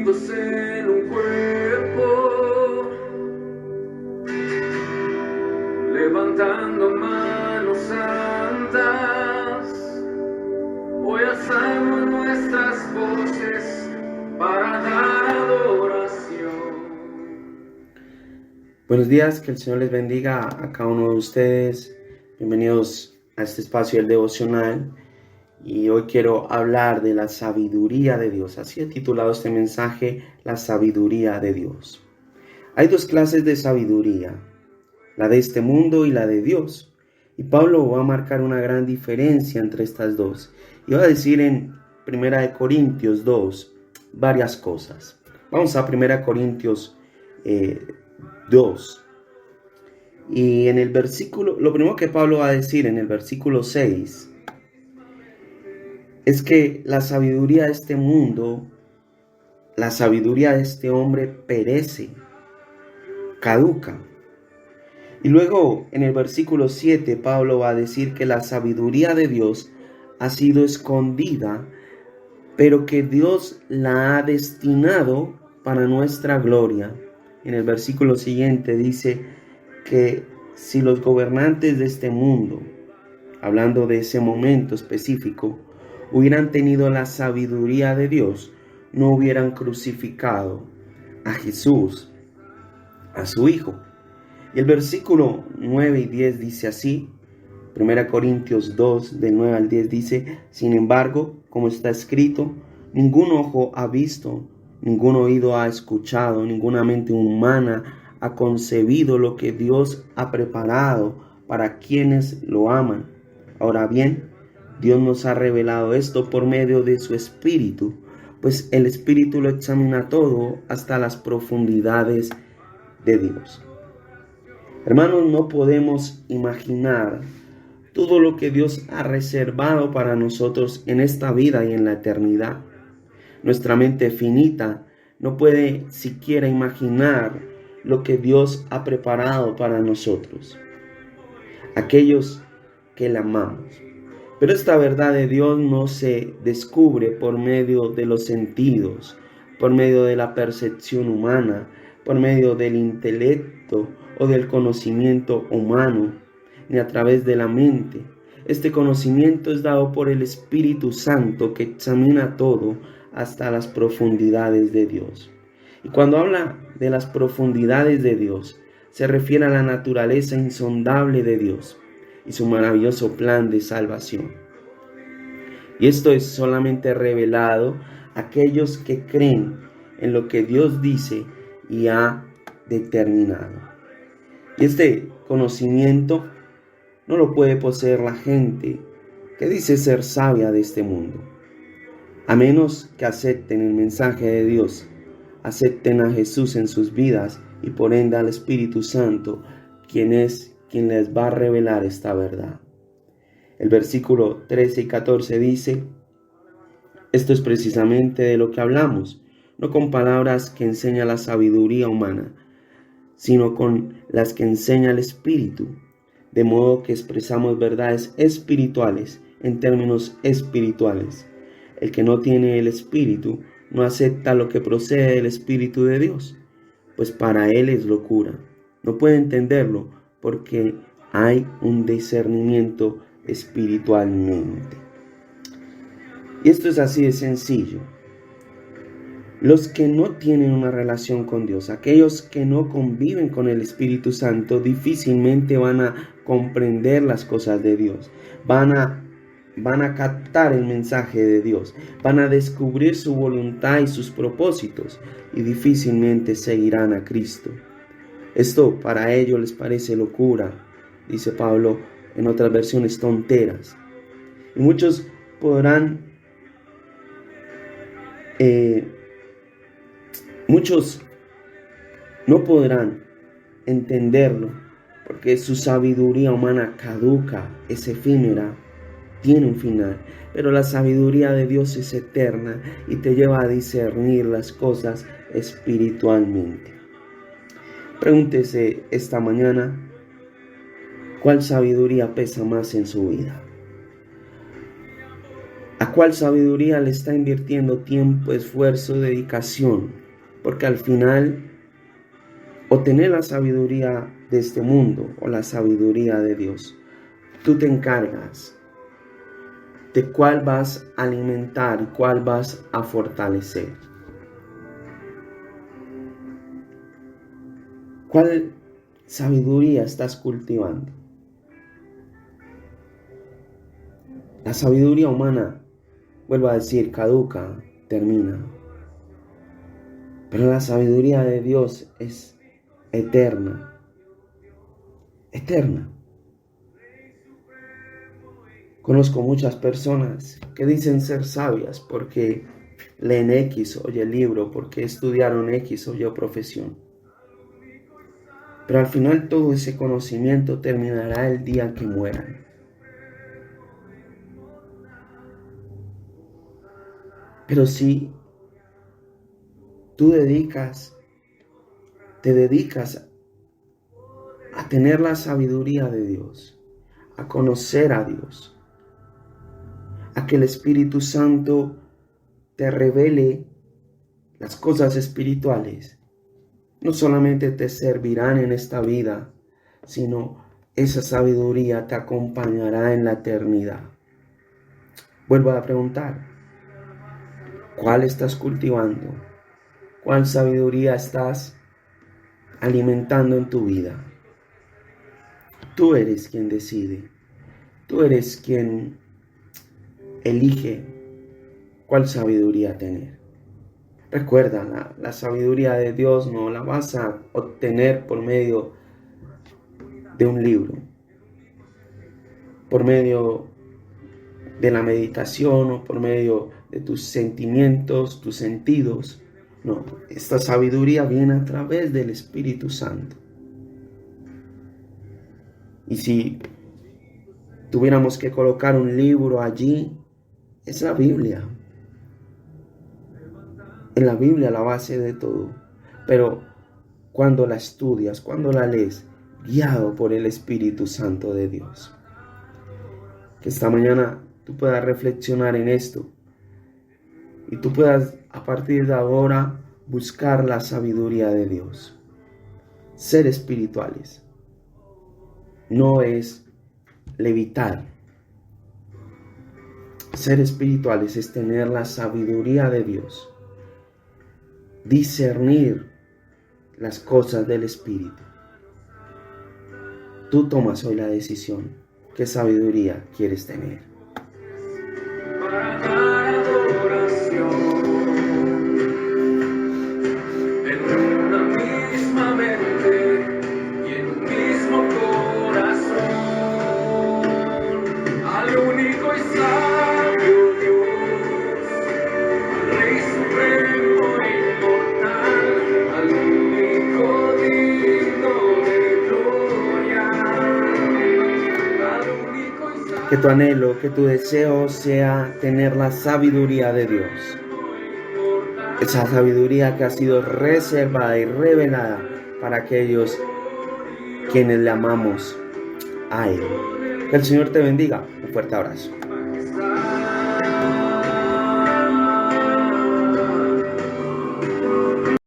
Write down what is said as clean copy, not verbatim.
uniéndose en un cuerpo, levantando manos santas. Hoy alzamos nuestras voces para dar adoración. Buenos días, que el Señor les bendiga a cada uno de ustedes. Bienvenidos a este espacio del devocional. Y hoy quiero hablar de la sabiduría de Dios. Así he titulado este mensaje, la sabiduría de Dios. Hay dos clases de sabiduría, la de este mundo y la de Dios. Y Pablo va a marcar una gran diferencia entre estas dos. Y va a decir en 1 Corintios 2 varias cosas. Vamos a 1 Corintios 2. Y en el versículo, lo primero que Pablo va a decir en el versículo 6 es que la sabiduría de este mundo, la sabiduría de este hombre perece, caduca. Y luego en el versículo 7 Pablo va a decir que la sabiduría de Dios ha sido escondida, pero que Dios la ha destinado para nuestra gloria. En el versículo siguiente dice que si los gobernantes de este mundo, hablando de ese momento específico, hubieran tenido la sabiduría de Dios, no hubieran crucificado a Jesús, a su Hijo. Y el versículo 9 y 10 dice así, 1 Corintios 2, del 9 al 10 dice, sin embargo, como está escrito, ningún ojo ha visto, ningún oído ha escuchado, ninguna mente humana ha concebido lo que Dios ha preparado para quienes lo aman. Ahora bien, Dios nos ha revelado esto por medio de su Espíritu, pues el Espíritu lo examina todo hasta las profundidades de Dios. Hermanos, no podemos imaginar todo lo que Dios ha reservado para nosotros en esta vida y en la eternidad. Nuestra mente finita no puede siquiera imaginar lo que Dios ha preparado para nosotros, aquellos que le amamos. Pero esta verdad de Dios no se descubre por medio de los sentidos, por medio de la percepción humana, por medio del intelecto o del conocimiento humano, ni a través de la mente. Este conocimiento es dado por el Espíritu Santo que examina todo hasta las profundidades de Dios. Y cuando habla de las profundidades de Dios, se refiere a la naturaleza insondable de Dios y su maravilloso plan de salvación. Y esto es solamente revelado a aquellos que creen en lo que Dios dice y ha determinado. Y este conocimiento no lo puede poseer la gente que dice ser sabia de este mundo, a menos que acepten el mensaje de Dios, acepten a Jesús en sus vidas y por ende al Espíritu Santo, quien les va a revelar esta verdad. El versículo 13 y 14 dice, esto es precisamente de lo que hablamos, no con palabras que enseña la sabiduría humana, sino con las que enseña el Espíritu, de modo que expresamos verdades espirituales en términos espirituales. El que no tiene el Espíritu no acepta lo que procede del Espíritu de Dios, pues para él es locura. No puede entenderlo porque hay un discernimiento espiritualmente. Y esto es así de sencillo. Los que no tienen una relación con Dios, aquellos que no conviven con el Espíritu Santo, difícilmente van a comprender las cosas de Dios. Van a captar el mensaje de Dios. Van a descubrir su voluntad y sus propósitos y difícilmente seguirán a Cristo. Esto para ellos les parece locura, dice Pablo en otras versiones, tonteras. Y muchos no podrán entenderlo, porque su sabiduría humana caduca, es efímera, tiene un final. Pero la sabiduría de Dios es eterna y te lleva a discernir las cosas espiritualmente. Pregúntese esta mañana, ¿cuál sabiduría pesa más en su vida? ¿A cuál sabiduría le está invirtiendo tiempo, esfuerzo, dedicación? Porque al final, o tener la sabiduría de este mundo o la sabiduría de Dios, tú te encargas de cuál vas a alimentar y cuál vas a fortalecer. ¿Cuál sabiduría estás cultivando? La sabiduría humana, vuelvo a decir, caduca, termina. Pero la sabiduría de Dios es eterna. Eterna. Conozco muchas personas que dicen ser sabias porque leen X o Y libro, porque estudiaron X o Y profesión. Pero al final todo ese conocimiento terminará el día que mueran. Pero si tú te dedicas a tener la sabiduría de Dios, a conocer a Dios, a que el Espíritu Santo te revele las cosas espirituales, no solamente te servirán en esta vida, sino esa sabiduría te acompañará en la eternidad. Vuelvo a preguntar, ¿cuál estás cultivando? ¿Cuál sabiduría estás alimentando en tu vida? Tú eres quien decide. Tú eres quien elige cuál sabiduría tener. Recuerda, la sabiduría de Dios no la vas a obtener por medio de un libro, por medio de la meditación o por medio de tus sentimientos, tus sentidos. No, esta sabiduría viene a través del Espíritu Santo. Y si tuviéramos que colocar un libro allí, es la Biblia. En la Biblia la base de todo. Pero cuando la estudias, cuando la lees, guiado por el Espíritu Santo de Dios. Que esta mañana tú puedas reflexionar en esto. Y tú puedas a partir de ahora buscar la sabiduría de Dios. Ser espirituales no es levitar. Ser espirituales es tener la sabiduría de Dios. Discernir las cosas del Espíritu. Tú tomas hoy la decisión. ¿Qué sabiduría quieres tener? Para dar adoración en una misma mente y en un mismo corazón al único y sabio Dios, al Rey supremo e inmortal, al único digno de gloria, al único y sabio. Que tu anhelo, que tu deseo sea tener la sabiduría de Dios. Esa sabiduría que ha sido reservada y revelada para aquellos quienes le amamos a Él. Que el Señor te bendiga. Un fuerte abrazo.